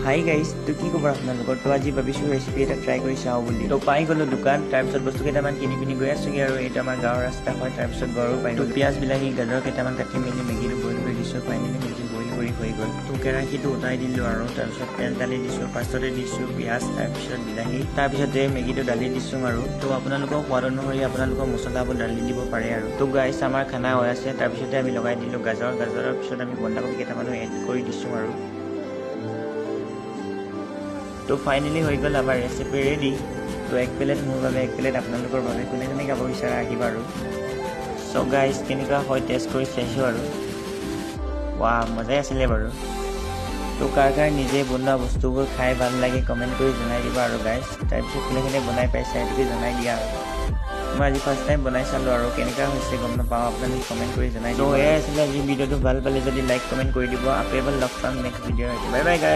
Hi guys, তো কি খবৰ আপোনালোকৰ? তো আজি ভাবিছোঁ ৰেচিপি এটা ট্ৰাই কৰি চাওঁ বুলি। তো পাই গ'লোঁ দোকান, তাৰপিছত বস্তু কেইটামান কিনি পিনি গৈ আছোঁগৈ আৰু এইটো আমাৰ গাঁৱৰ ৰাস্তা হয়। তাৰপিছত গড়ো পাই গ'লোঁ। পিঁয়াজ বিলাহী গাজৰ কেইটামান কাটি মেলি মেগীটো বইল কৰি দিছোঁ। ফাইনেলি মেগী বইল কৰি হৈ গ'ল। তো কেৰাহীটো উঠাই দিলোঁ আৰু তাৰপিছত তেল ঢালি দিছোঁ। ফাৰ্ষ্টতে দিছোঁ পিঁয়াজ, তাৰপিছত বিলাহী, তাৰপিছতে মেগীটো ঢালি দিছোঁ আৰু তো আপোনালোকৰ সোৱাদ অনুসৰি আপোনালোকৰ মছলাবোৰ ঢালি দিব পাৰে আৰু। তো গাইজ আমাৰ খানা হৈ আছে। তাৰপিছতে আমি লগাই দিলোঁ গাজৰৰ পিছত আমি বন্ধাকবি কেইটামানো এড কৰি দিছোঁ আৰু। তো ফাইনেলি হৈ গ'ল আমাৰ ৰেচিপি ৰেডি। তো এক প্লেট মোৰ বাবে, এক প্লেট আপোনালোকৰ বাবে, কোনে কোনে খাব বিচাৰে আহিব আৰু। চ' গাইজ কেনেকুৱা হয় টেষ্ট কৰি চাইছোঁ আৰু মজাই আছিলে বাৰু। তো কাৰ নিজে বনোৱা বস্তুবোৰ খাই ভাল লাগে কমেণ্ট কৰি জনাই দিবা আৰু গাইজ। তাৰপিছত কোনে কোনে বনাই পাইছে সেইটোকে জনাই দিয়া আৰু। মই আজি ফাৰ্ষ্ট টাইম বনাই চালোঁ আৰু কেনেকুৱা হৈছে গম নাপাওঁ, আপোনালোকে কমেণ্ট কৰি জনাই দিব। তো এয়াই আছিলে আজি ভিডিঅ'টো। ভাল পালে যদি লাইক কমেণ্ট কৰি দিব। আকৌ এবাৰ লগ পাম next video'. Bye bye guys.